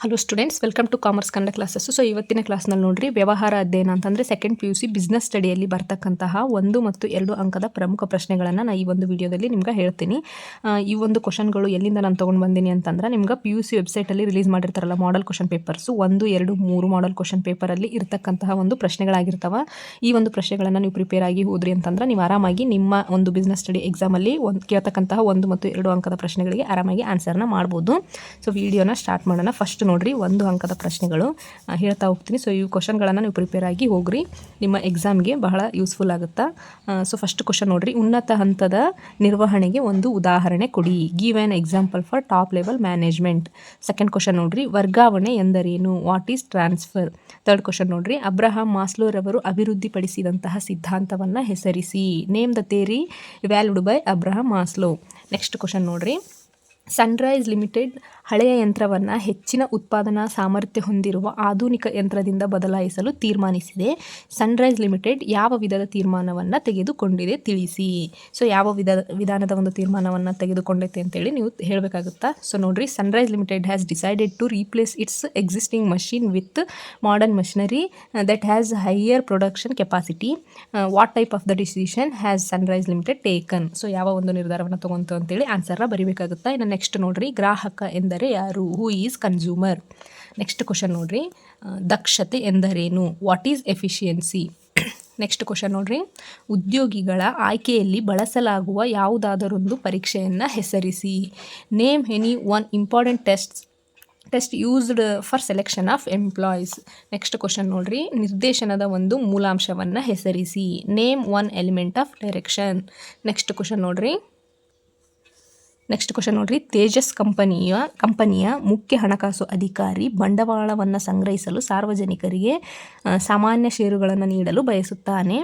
Hello students, welcome to commerce Kannada classes. So ಇವತ್ತಿನ ಕ್ಲಾಸ್ನಲ್ಲಿ ನೋಡ್ರಿ, ವ್ಯವಹಾರ ಅಧ್ಯಯನ ಅಂತಂದರೆ ಸೆಕೆಂಡ್ PUC ಬಿಸ್ನೆಸ್ ಸ್ಟಡಿಯಲ್ಲಿ ಬರ್ತಕ್ಕಂತಹ 1 ಮತ್ತು 2 ಅಂಕದ ಪ್ರಮುಖ ಪ್ರಶ್ನೆಗಳನ್ನು ನಾನು ಈ ಒಂದು ವಿಡಿಯೋದಲ್ಲಿ ನಿಮ್ಗೆ ಹೇಳ್ತೀನಿ. ಈ ಒಂದು ಕ್ವಶನ್ಗಳು ಎಲ್ಲಿಂದ ನಾನು ತೊಗೊಂಡು ಬಂದೀನಿ ಅಂತಂದ್ರೆ, ನಿಮ್ಗೆ PUC ವೆಬ್ಸೈಟಲ್ಲಿ ರಿಲೀಸ್ ಮಾಡಿರ್ತಾರಲ್ಲ model question papers 1, 2, 3 model question ಪೇಪರಲ್ಲಿ ಇರ್ತಕ್ಕಂತಹ ಒಂದು ಪ್ರಶ್ನೆಗಳಾಗಿರ್ತವೆ. ಈ ಒಂದು ಪ್ರಶ್ನೆಗಳನ್ನು ನೀವು ಪ್ರಿಪೇರ್ ಆಗಿ ಹೋದ್ರಿ ಅಂತಂದ್ರೆ ನೀವು ಆರಾಮಾಗಿ ನಿಮ್ಮ ಒಂದು ಬಿಸ್ನೆಸ್ ಸ್ಟಡಿ ಎಕ್ಸಾಮಲ್ಲಿ ಕೇಳ್ತಕ್ಕಂತಹ 1 ಮತ್ತು 2 ಅಂಕದ ಪ್ರಶ್ನೆಗಳಿಗೆ ಆರಾಮಾಗಿ ಆನ್ಸರ್ನ ಮಾಡ್ಬೋದು. ಸೊ ವಿಡಿಯೋನ ಸ್ಟಾರ್ಟ್ ಮಾಡೋಣ. ಫಸ್ಟ್ ನೋಡ್ರಿ, 1 ಅಂಕದ ಪ್ರಶ್ನೆಗಳು ಹೇಳ್ತಾ ಹೋಗ್ತೀನಿ. ಸೊ ಈ ಕ್ವಶನ್ಗಳನ್ನು ನೀವು ಪ್ರಿಪೇರ್ ಆಗಿ ಹೋಗ್ರಿ, ನಿಮ್ಮ ಎಕ್ಸಾಮ್ಗೆ ಬಹಳ ಯೂಸ್ಫುಲ್ ಆಗುತ್ತಾ. ಸೊ ಫಸ್ಟ್ ಕ್ವಶನ್ ನೋಡ್ರಿ, ಉನ್ನತ ಹಂತದ ನಿರ್ವಹಣೆಗೆ ಒಂದು ಉದಾಹರಣೆ ಕೊಡಿ. Give an example for top level management. Second question ನೋಡ್ರಿ, ವರ್ಗಾವಣೆ ಎಂದರೇನು? What is transfer? Third question ನೋಡ್ರಿ, ಅಬ್ರಹಾಂ ಮಾಸ್ಲೋರವರು ಅಭಿವೃದ್ಧಿಪಡಿಸಿದಂತಹ ಸಿದ್ಧಾಂತವನ್ನು ಹೆಸರಿಸಿ. Name the theory valued by Abraham Maslow. Next question ನೋಡ್ರಿ, ಸನ್ರೈಸ್ ಲಿಮಿಟೆಡ್ ಹಳೆಯ ಯಂತ್ರವನ್ನು ಹೆಚ್ಚಿನ ಉತ್ಪಾದನಾ ಸಾಮರ್ಥ್ಯ ಹೊಂದಿರುವ ಆಧುನಿಕ ಯಂತ್ರದಿಂದ ಬದಲಾಯಿಸಲು ತೀರ್ಮಾನಿಸಿದೆ. ಸನ್ರೈಸ್ ಲಿಮಿಟೆಡ್ ಯಾವ ವಿಧದ ತೀರ್ಮಾನವನ್ನು ತೆಗೆದುಕೊಂಡಿದೆ ತಿಳಿಸಿ. ಸೊ ಯಾವ ವಿಧಾನದ ಒಂದು ತೀರ್ಮಾನವನ್ನು ತೆಗೆದುಕೊಂಡೈತೆ ಅಂತೇಳಿ ನೀವು ಹೇಳಬೇಕಾಗುತ್ತಾ. ಸೊ ನೋಡ್ರಿ, Sunrise Limited has decided to replace its existing machine with modern machinery that has higher production capacity. What type of the decision has Sunrise Limited taken? So ಯಾವ ಒಂದು ನಿರ್ಧಾರವನ್ನು ತಗೊಂತು ಅಂತೇಳಿ ಆನ್ಸರ್ನ ಬರೀಬೇಕಾಗುತ್ತಾ. ಇನ್ನು ನೆಕ್ಸ್ಟ್ ನೋಡ್ರಿ, ಗ್ರಾಹಕ ಎಂದರೆ ಯಾರು? Who is consumer. Next question ನೋಡ್ರಿ, ದಕ್ಷತೆ ಎಂದರೇನು? What is efficiency? Next question ನೋಡ್ರಿ, ಉದ್ಯೋಗಿಗಳ ಆಯ್ಕೆಯಲ್ಲಿ ಬಳಸಲಾಗುವ ಯಾವುದಾದರೊಂದು ಪರೀಕ್ಷೆಯನ್ನು ಹೆಸರಿಸಿ. Name any one important test used for selection of employees. Next question ನೋಡ್ರಿ, ನಿರ್ದೇಶನದ ಒಂದು ಮೂಲಾಂಶವನ್ನು ಹೆಸರಿಸಿ. Name one element of direction. Next question ನೋಡ್ರಿ, ತೇಜಸ್ ಕಂಪನಿಯ ಮುಖ್ಯ ಹಣಕಾಸು ಅಧಿಕಾರಿ ಬಂಡವಾಳವನ್ನು ಸಂಗ್ರಹಿಸಲು ಸಾರ್ವಜನಿಕರಿಗೆ ಸಾಮಾನ್ಯ ಷೇರುಗಳನ್ನು ನೀಡಲು ಬಯಸುತ್ತಾನೆ.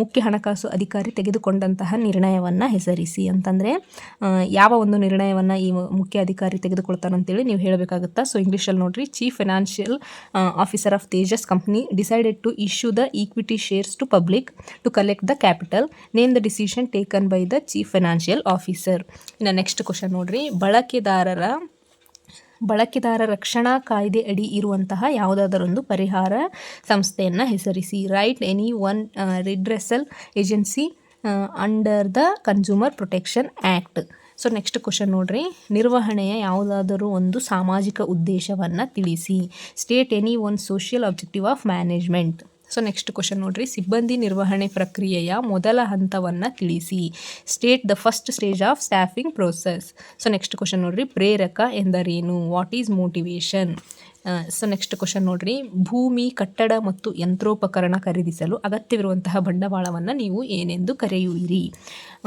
ಮುಖ್ಯ ಹಣಕಾಸು ಅಧಿಕಾರಿ ತೆಗೆದುಕೊಂಡಂತಹ ನಿರ್ಣಯವನ್ನು ಹೆಸರಿಸಿ ಅಂತಂದರೆ ಯಾವ ಒಂದು ನಿರ್ಣಯವನ್ನು ಈ ಮುಖ್ಯ ಅಧಿಕಾರಿ ತೆಗೆದುಕೊಳ್ತಾನಂತೇಳಿ ನೀವು ಹೇಳಬೇಕಾಗುತ್ತಾ. ಸೊ ಇಂಗ್ಲೀಷಲ್ಲಿ ನೋಡ್ರಿ, chief financial officer of Tejas company decided to issue the equity shares to public to collect the capital. Name the decision taken by the chief financial officer. ಇನ್ನು ನೆಕ್ಸ್ಟ್ ಕ್ವಶನ್ ನೋಡ್ರಿ, ಬಳಕೆದಾರ ರಕ್ಷಣಾ ಕಾಯ್ದೆ ಅಡಿ ಇರುವಂತಹ ಯಾವುದಾದರೊಂದು ಪರಿಹಾರ ಸಂಸ್ಥೆಯನ್ನು ಹೆಸರಿಸಿ. Right any one redressal agency under the consumer protection act. So next question ನೋಡ್ರಿ, ನಿರ್ವಹಣೆಯ ಯಾವುದಾದರೂ ಒಂದು ಸಾಮಾಜಿಕ ಉದ್ದೇಶವನ್ನು ತಿಳಿಸಿ. State any one social objective of management. So next question ನೋಡ್ರಿ, ಸಿಬ್ಬಂದಿ ನಿರ್ವಹಣೆ ಪ್ರಕ್ರಿಯೆಯ ಮೊದಲ ಹಂತವನ್ನು ತಿಳಿಸಿ. State the first stage of staffing process. So next question ನೋಡ್ರಿ, ಪ್ರೇರಕ ಎಂದರೇನು? What is motivation? So next question ನೋಡ್ರಿ, ಭೂಮಿ, ಕಟ್ಟಡ ಮತ್ತು ಯಂತ್ರೋಪಕರಣ ಖರೀದಿಸಲು ಅಗತ್ಯವಿರುವಂತಹ ಬಂಡವಾಳವನ್ನು ನೀವು ಏನೆಂದು ಕರೆಯುವಿರಿ?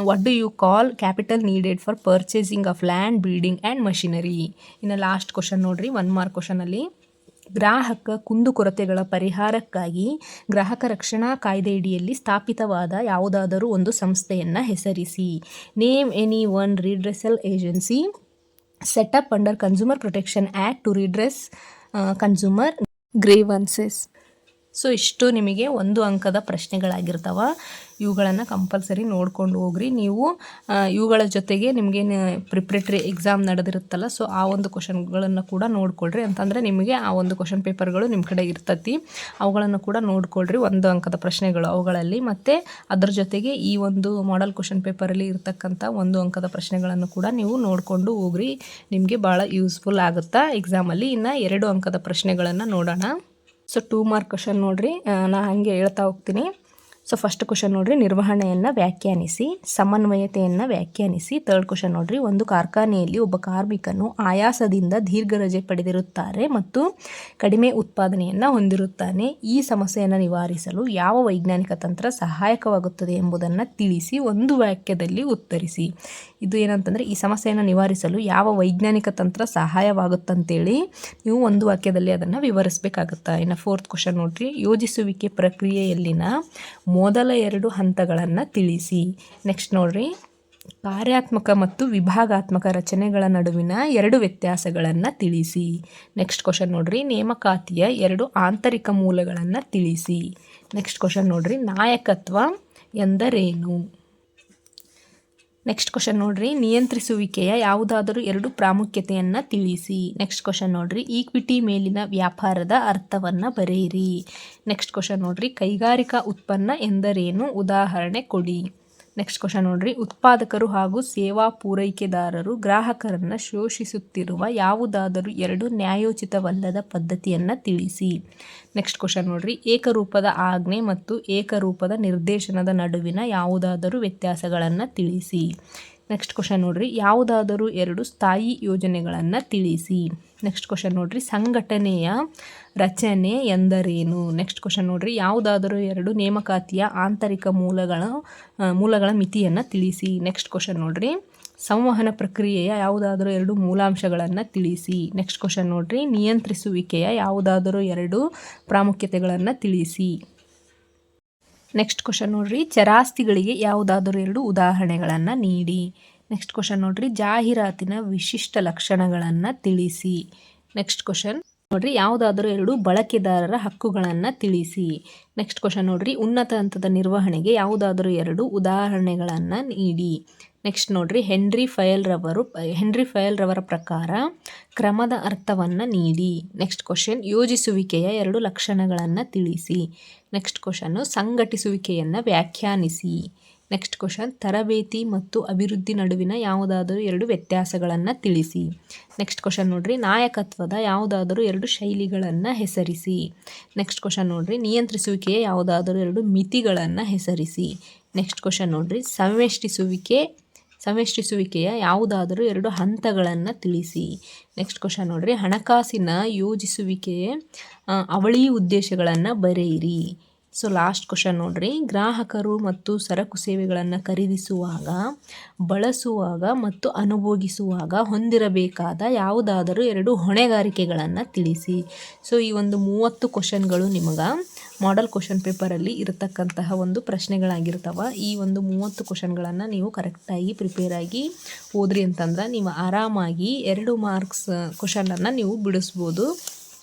What do you call capital needed for purchasing of land, building and machinery? ಇನ್ನು ಲಾಸ್ಟ್ ಕ್ವಶನ್ ನೋಡ್ರಿ, 1 ಮಾರ್ಕ್ ಕ್ವಶನಲ್ಲಿ, ಗ್ರಾಹಕ ಕುಂದುಕೊರತೆಗಳ ಪರಿಹಾರಕ್ಕಾಗಿ ಗ್ರಾಹಕ ರಕ್ಷಣಾ ಕಾಯ್ದೆಯಡಿಯಲ್ಲಿ ಸ್ಥಾಪಿತವಾದ ಯಾವುದಾದರೂ ಒಂದು ಸಂಸ್ಥೆಯನ್ನು ಹೆಸರಿಸಿ. Name any one redressal agency set up under consumer protection act to redress consumer grievances. So ಇಷ್ಟು ನಿಮಗೆ 1 ಅಂಕದ ಪ್ರಶ್ನೆಗಳಾಗಿರ್ತವೆ. ಇವುಗಳನ್ನು ಕಂಪಲ್ಸರಿ ನೋಡ್ಕೊಂಡು ಹೋಗ್ರಿ. ನೀವು ಇವುಗಳ ಜೊತೆಗೆ ನಿಮಗೇನು ಪ್ರಿಪ್ರೇಟರಿ ಎಕ್ಸಾಮ್ ನಡೆದಿರುತ್ತಲ್ಲ, ಸೊ ಆ ಒಂದು ಕ್ವಶನ್ಗಳನ್ನು ಕೂಡ ನೋಡ್ಕೊಳ್ರಿ. ಅಂತಂದರೆ ನಿಮಗೆ ಆ ಒಂದು ಕ್ವಶನ್ ಪೇಪರ್ಗಳು ನಿಮ್ಮ ಕಡೆ ಇರ್ತತಿ, ಅವುಗಳನ್ನು ಕೂಡ ನೋಡ್ಕೊಳ್ರಿ. 1 ಅಂಕದ ಪ್ರಶ್ನೆಗಳು ಅವುಗಳಲ್ಲಿ, ಮತ್ತು ಅದರ ಜೊತೆಗೆ ಈ ಒಂದು ಮಾಡೆಲ್ ಕ್ವಶನ್ ಪೇಪರಲ್ಲಿ ಇರ್ತಕ್ಕಂಥ 1 ಅಂಕದ ಪ್ರಶ್ನೆಗಳನ್ನು ಕೂಡ ನೀವು ನೋಡಿಕೊಂಡು ಹೋಗ್ರಿ. ನಿಮಗೆ ಭಾಳ ಯೂಸ್ಫುಲ್ ಆಗುತ್ತಾ ಎಕ್ಸಾಮಲ್ಲಿ. ಇನ್ನು 2 ಅಂಕದ ಪ್ರಶ್ನೆಗಳನ್ನು ನೋಡೋಣ. ಸೊ 2 ಮಾರ್ಕ್ ಕ್ವಶನ್ ನೋಡ್ರಿ, ನಾ ಹಾಗೆ ಹೇಳ್ತಾ ಹೋಗ್ತೀನಿ. ಸೊ ಫಸ್ಟ್ ಕ್ವಶನ್ ನೋಡ್ರಿ, ನಿರ್ವಹಣೆಯನ್ನು ವ್ಯಾಖ್ಯಾನಿಸಿ, ಸಮನ್ವಯತೆಯನ್ನು ವ್ಯಾಖ್ಯಾನಿಸಿ. ಥರ್ಡ್ ಕ್ವಶನ್ ನೋಡ್ರಿ, ಒಂದು ಕಾರ್ಖಾನೆಯಲ್ಲಿ ಒಬ್ಬ ಕಾರ್ಮಿಕನು ಆಯಾಸದಿಂದ ದೀರ್ಘ ರಜೆ ಪಡೆದಿರುತ್ತಾರೆ ಮತ್ತು ಕಡಿಮೆ ಉತ್ಪಾದನೆಯನ್ನು ಹೊಂದಿರುತ್ತಾನೆ. ಈ ಸಮಸ್ಯೆಯನ್ನು ನಿವಾರಿಸಲು ಯಾವ ವೈಜ್ಞಾನಿಕ ತಂತ್ರ ಸಹಾಯಕವಾಗುತ್ತದೆ ಎಂಬುದನ್ನು ತಿಳಿಸಿ 1 ವಾಕ್ಯದಲ್ಲಿ ಉತ್ತರಿಸಿ. ಇದು ಏನಂತಂದರೆ, ಈ ಸಮಸ್ಯೆಯನ್ನು ನಿವಾರಿಸಲು ಯಾವ ವೈಜ್ಞಾನಿಕ ತಂತ್ರ ಸಹಾಯವಾಗುತ್ತಂತೇಳಿ ನೀವು 1 ವಾಕ್ಯದಲ್ಲಿ ಅದನ್ನು ವಿವರಿಸಬೇಕಾಗುತ್ತಾ. ಇನ್ನು 4th ಕ್ವಶನ್ ನೋಡ್ರಿ, ಯೋಜಿಸುವಿಕೆ ಪ್ರಕ್ರಿಯೆಯಲ್ಲಿನ ಮೊದಲ 2 ಹಂತಗಳನ್ನು ತಿಳಿಸಿ. ನೆಕ್ಸ್ಟ್ ನೋಡ್ರಿ, ಕಾರ್ಯಾತ್ಮಕ ಮತ್ತು ವಿಭಾಗಾತ್ಮಕ ರಚನೆಗಳ ನಡುವಿನ 2 ವ್ಯತ್ಯಾಸಗಳನ್ನು ತಿಳಿಸಿ. ನೆಕ್ಸ್ಟ್ ಕ್ವಶನ್ ನೋಡ್ರಿ, ನೇಮಕಾತಿಯ 2 ಆಂತರಿಕ ಮೂಲಗಳನ್ನು ತಿಳಿಸಿ. ನೆಕ್ಸ್ಟ್ ಕ್ವಶನ್ ನೋಡ್ರಿ, ನಾಯಕತ್ವ ಎಂದರೇನು? ನೆಕ್ಸ್ಟ್ ಕ್ವಶನ್ ನೋಡ್ರಿ, ನಿಯಂತ್ರಿಸುವಿಕೆಯ ಯಾವುದಾದರೂ 2 ಪ್ರಾಮುಖ್ಯತೆಯನ್ನು ತಿಳಿಸಿ. ನೆಕ್ಸ್ಟ್ ಕ್ವಶನ್ ನೋಡ್ರಿ, ಈಕ್ವಿಟಿ ಮೇಲಿನ ವ್ಯಾಪಾರದ ಅರ್ಥವನ್ನು ಬರೆಯಿರಿ. ನೆಕ್ಸ್ಟ್ ಕ್ವಶನ್ ನೋಡ್ರಿ, ಕೈಗಾರಿಕಾ ಉತ್ಪನ್ನ ಎಂದರೇನು, ಉದಾಹರಣೆ ಕೊಡಿ. ನೆಕ್ಸ್ಟ್ ಕ್ವಶನ್ ನೋಡ್ರಿ, ಉತ್ಪಾದಕರು ಹಾಗೂ ಸೇವಾ ಪೂರೈಕೆದಾರರು ಗ್ರಾಹಕರನ್ನು ಶೋಷಿಸುತ್ತಿರುವ ಯಾವುದಾದರೂ 2 ನ್ಯಾಯೋಚಿತವಲ್ಲದ ಪದ್ಧತಿಯನ್ನು ತಿಳಿಸಿ. ನೆಕ್ಸ್ಟ್ ಕ್ವಶನ್ ನೋಡ್ರಿ, ಏಕರೂಪದ ಆಜ್ಞೆ ಮತ್ತು ಏಕರೂಪದ ನಿರ್ದೇಶನದ ನಡುವಿನ ಯಾವುದಾದರೂ ವ್ಯತ್ಯಾಸಗಳನ್ನು ತಿಳಿಸಿ. ನೆಕ್ಸ್ಟ್ ಕ್ವಶನ್ ನೋಡ್ರಿ, ಯಾವುದಾದರೂ 2 ಸ್ಥಾಯಿ ಯೋಜನೆಗಳನ್ನು ತಿಳಿಸಿ. ನೆಕ್ಸ್ಟ್ ಕ್ವಶನ್ ನೋಡ್ರಿ, ಸಂಘಟನೆಯ ರಚನೆ ಎಂದರೇನು. ನೆಕ್ಸ್ಟ್ ಕ್ವಶನ್ ನೋಡ್ರಿ, ಯಾವುದಾದರೂ 2 ನೇಮಕಾತಿಯ ಆಂತರಿಕ ಮೂಲಗಳ ಮಿತಿಯನ್ನು ತಿಳಿಸಿ. ನೆಕ್ಸ್ಟ್ ಕ್ವಶನ್ ನೋಡ್ರಿ, ಸಂವಹನ ಪ್ರಕ್ರಿಯೆಯ ಯಾವುದಾದರೂ 2 ಮೂಲಾಂಶಗಳನ್ನು ತಿಳಿಸಿ. ನೆಕ್ಸ್ಟ್ ಕ್ವಶನ್ ನೋಡ್ರಿ, ನಿಯಂತ್ರಿಸುವಿಕೆಯ ಯಾವುದಾದರೂ 2 ಪ್ರಾಮುಖ್ಯತೆಗಳನ್ನು ತಿಳಿಸಿ. ನೆಕ್ಸ್ಟ್ ಕ್ವಶನ್ ನೋಡ್ರಿ, ಚರಾಸ್ತಿಗಳಿಗೆ ಯಾವುದಾದರೂ 2 ಉದಾಹರಣೆಗಳನ್ನು ನೀಡಿ. ನೆಕ್ಸ್ಟ್ ಕ್ವಶನ್ ನೋಡ್ರಿ, ಜಾಹೀರಾತಿನ ವಿಶಿಷ್ಟ ಲಕ್ಷಣಗಳನ್ನು ತಿಳಿಸಿ. ನೆಕ್ಸ್ಟ್ ಕ್ವಶನ್ ನೋಡ್ರಿ, ಯಾವುದಾದರೂ 2 ಬಳಕೆದಾರರ ಹಕ್ಕುಗಳನ್ನು ತಿಳಿಸಿ. ನೆಕ್ಸ್ಟ್ ಕ್ವಶನ್ ನೋಡ್ರಿ, ಉನ್ನತ ಹಂತದ ನಿರ್ವಹಣೆಗೆ ಯಾವುದಾದರೂ 2 ಉದಾಹರಣೆಗಳನ್ನು ನೀಡಿ. ನೆಕ್ಸ್ಟ್ ನೋಡ್ರಿ, ಹೆನ್ರಿ ಫಯಲ್ ರವರ ಪ್ರಕಾರ ಕ್ರಮದ ಅರ್ಥವನ್ನು ನೀಡಿ. ನೆಕ್ಸ್ಟ್ ಕ್ವಶನ್, ಯೋಜಿಸುವಿಕೆಯ 2 ಲಕ್ಷಣಗಳನ್ನು ತಿಳಿಸಿ. ನೆಕ್ಸ್ಟ್ ಕ್ವಶನ್ನು, ಸಂಘಟಿಸುವಿಕೆಯನ್ನು ವ್ಯಾಖ್ಯಾನಿಸಿ. ನೆಕ್ಸ್ಟ್ ಕ್ವಶನ್, ತರಬೇತಿ ಮತ್ತು ಅಭಿವೃದ್ಧಿ ನಡುವಿನ ಯಾವುದಾದರೂ 2 ವ್ಯತ್ಯಾಸಗಳನ್ನು ತಿಳಿಸಿ. ನೆಕ್ಸ್ಟ್ ಕ್ವಶನ್ ನೋಡ್ರಿ, ನಾಯಕತ್ವದ ಯಾವುದಾದರೂ 2 ಶೈಲಿಗಳನ್ನು ಹೆಸರಿಸಿ. ನೆಕ್ಸ್ಟ್ ಕ್ವಶನ್ ನೋಡ್ರಿ, ನಿಯಂತ್ರಿಸುವಿಕೆಯ ಯಾವುದಾದರೂ 2 ಮಿತಿಗಳನ್ನು ಹೆಸರಿಸಿ. ನೆಕ್ಸ್ಟ್ ಕ್ವಶನ್ ನೋಡ್ರಿ, ಸಂವೇಷ್ಟಿಸುವಿಕೆಯ ಯಾವುದಾದರೂ 2 ಹಂತಗಳನ್ನು ತಿಳಿಸಿ. ನೆಕ್ಸ್ಟ್ ಕ್ವಶನ್ ನೋಡ್ರಿ, ಹಣಕಾಸಿನ ಯೋಜಿಸುವಿಕೆಯ ಅವಳಿ ಉದ್ದೇಶಗಳನ್ನು ಬರೆಯಿರಿ. ಸೊ ಲಾಸ್ಟ್ ಕ್ವಶನ್ ನೋಡ್ರಿ, ಗ್ರಾಹಕರು ಮತ್ತು ಸರಕು ಸೇವೆಗಳನ್ನು ಖರೀದಿಸುವಾಗ, ಬಳಸುವಾಗ ಮತ್ತು ಅನುಭೋಗಿಸುವಾಗ ಹೊಂದಿರಬೇಕಾದ ಯಾವುದಾದರೂ 2 ಹೊಣೆಗಾರಿಕೆಗಳನ್ನು ತಿಳಿಸಿ. ಸೊ ಈ ಒಂದು 30 ಕ್ವಶನ್ಗಳು ನಿಮಗೆ ಮಾಡೆಲ್ ಕ್ವಶನ್ ಪೇಪರಲ್ಲಿ ಇರತಕ್ಕಂತಹ ಒಂದು ಪ್ರಶ್ನೆಗಳಾಗಿರ್ತವೆ. ಈ ಒಂದು 30 ಕ್ವಶನ್ಗಳನ್ನು ನೀವು ಕರೆಕ್ಟಾಗಿ ಪ್ರಿಪೇರಾಗಿ ಓದ್ರಿ ಅಂತಂದ್ರೆ ನೀವು ಆರಾಮಾಗಿ 2 ಮಾರ್ಕ್ಸ್ ಕ್ವಶನನ್ನು ನೀವು ಬಿಡಿಸ್ಬೋದು.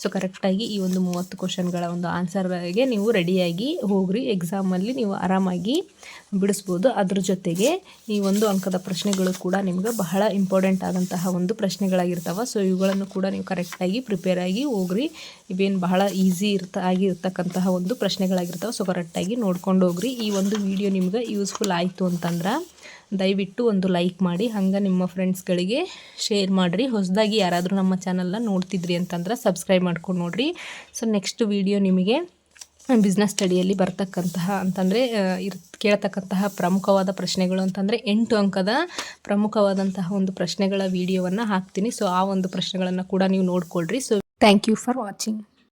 ಸೊ ಕರೆಕ್ಟಾಗಿ ಈ ಒಂದು 30 ಕ್ವಶನ್ಗಳ ಒಂದು ಆನ್ಸರ್ಗೆ ನೀವು ರೆಡಿಯಾಗಿ ಹೋಗ್ರಿ. ಎಕ್ಸಾಮಲ್ಲಿ ನೀವು ಆರಾಮಾಗಿ ಬಿಡಿಸ್ಬೋದು. ಅದ್ರ ಜೊತೆಗೆ ಈ 1 ಅಂಕದ ಪ್ರಶ್ನೆಗಳು ಕೂಡ ನಿಮ್ಗೆ ಬಹಳ ಇಂಪಾರ್ಟೆಂಟ್ ಆದಂತಹ ಒಂದು ಪ್ರಶ್ನೆಗಳಾಗಿರ್ತವೆ. ಸೊ ಇವುಗಳನ್ನು ಕೂಡ ನೀವು ಕರೆಕ್ಟಾಗಿ ಪ್ರಿಪೇರಾಗಿ ಹೋಗ್ರಿ. ಇವೇನು ಬಹಳ ಈಸಿ ಆಗಿರ್ತಕ್ಕಂತಹ ಒಂದು ಪ್ರಶ್ನೆಗಳಾಗಿರ್ತವೆ. ಸೊ ಕರೆಕ್ಟಾಗಿ ನೋಡ್ಕೊಂಡು ಹೋಗ್ರಿ. ಈ ಒಂದು ವಿಡಿಯೋ ನಿಮ್ಗೆ ಯೂಸ್ಫುಲ್ ಆಯಿತು ಅಂತಂದ್ರೆ ದಯವಿಟ್ಟು ಒಂದು ಲೈಕ್ ಮಾಡಿ, ಹಂಗೆ ನಿಮ್ಮ ಫ್ರೆಂಡ್ಸ್ಗಳಿಗೆ ಶೇರ್ ಮಾಡಿರಿ. ಹೊಸದಾಗಿ ಯಾರಾದರೂ ನಮ್ಮ ಚಾನಲ್ನ ನೋಡ್ತಿದ್ರಿ ಅಂತಂದ್ರೆ ಸಬ್ಸ್ಕ್ರೈಬ್ ಮಾಡ್ಕೊಂಡು ನೋಡಿರಿ. ಸೊ ನೆಕ್ಸ್ಟ್ ವಿಡಿಯೋ ನಿಮಗೆ ಬಿಸ್ನೆಸ್ ಸ್ಟಡಿಯಲ್ಲಿ ಬರ್ತಕ್ಕಂತಹ ಅಂತಂದರೆ ಕೇಳತಕ್ಕಂತಹ ಪ್ರಮುಖವಾದ ಪ್ರಶ್ನೆಗಳು ಅಂತಂದರೆ 8 ಅಂಕದ ಪ್ರಮುಖವಾದಂತಹ ಒಂದು ಪ್ರಶ್ನೆಗಳ ವಿಡಿಯೋವನ್ನು ಹಾಕ್ತೀನಿ. ಸೊ ಆ ಒಂದು ಪ್ರಶ್ನೆಗಳನ್ನು ಕೂಡ ನೀವು ನೋಡ್ಕೊಳ್ರಿ. So thank you for watching.